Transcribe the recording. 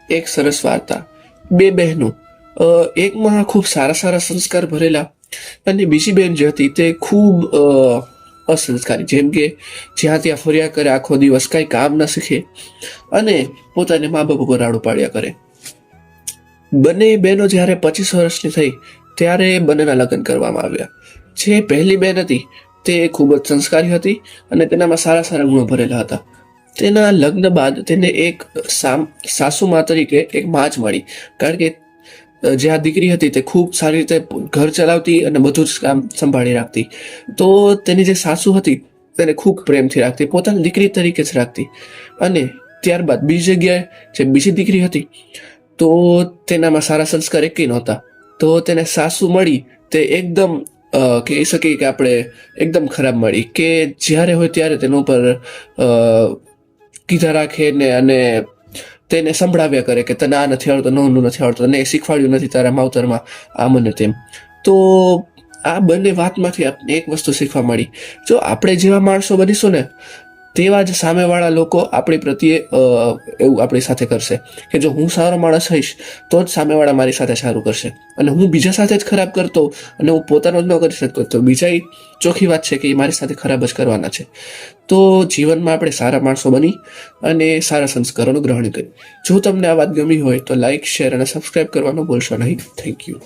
એક સરસ વાર્તા. બે બહેનો. એકમાં ખૂબ સારા સારા સંસ્કાર ભરેલા અને બીજી બહેન જે હતી તે ખૂબ અસંસ્કારી, જેમ કે જ્યાં ત્યાં ફર્યા કરે, આખો દિવસ કાંઈ કામ ન શીખે અને પોતાને મા બાપ ઉપર રાડું પાડ્યા કરે. બંને બહેનો જ્યારે 25 વર્ષની થઈ ત્યારે બંનેના લગ્ન કરવામાં આવ્યા. જે પહેલી બહેન હતી તે ખૂબ જ સંસ્કારી હતી અને તેનામાં સારા સારા ગુણો ભરેલા હતા. તેના લગ્ન બાદ તેને એક સાસુમા તરીકે એક માં જ મળી, કારણ કે જે આ દીકરી હતી તે ખૂબ સારી રીતે ઘર ચલાવતી અને બધું જ કામ સંભાળી રાખતી. તો તેની જે સાસુ હતી તેને ખૂબ પ્રેમથી રાખતી, પોતાની દીકરી તરીકે જ રાખતી. અને ત્યારબાદ બીજી જગ્યાએ જે બીજી દીકરી હતી તો તેનામાં સારા સંસ્કાર એકેય નહોતા. તો તેને સાસુ મળી તે એકદમ કહી શકીએ કે આપણે એકદમ ખરાબ મળી, કે જ્યારે હોય ત્યારે તેના ઉપર કીધા રાખે ને અને તેને સંભળાવ્યા કરે કે તને આ નથી આવડતું, નોનું નથી આવડતું, તને એ શીખવાડ્યું નથી તારા માવતરમાં, આમ અને તેમ. તો આ બંને વાતમાંથી આપણને એક વસ્તુ શીખવા મળી, જો આપણે જેવા માણસો બનીશું ને તેવા જ સામેવાળા લોકો આપણી પ્રત્યે એવું આપણી સાથે કરશે, કે જો હું સારો માણસ હઈશ તો જ સામેવાળા મારી સાથે સારું કરશે. અને હું બીજા સાથે જ ખરાબ કરતો અને હું પોતાનો જ ન કરી શકતો તો બીજા ચોખ્ખી વાત છે કે એ મારી સાથે ખરાબ જ કરવાના છે. તો જીવનમાં આપણે સારા માણસો બની અને સારા સંસ્કારોનું ગ્રહણ કરી. જો તમને આ વાત ગમી હોય તો લાઈક, શેર અને સબસ્ક્રાઈબ કરવાનું ભૂલશો નહીં. Thank you.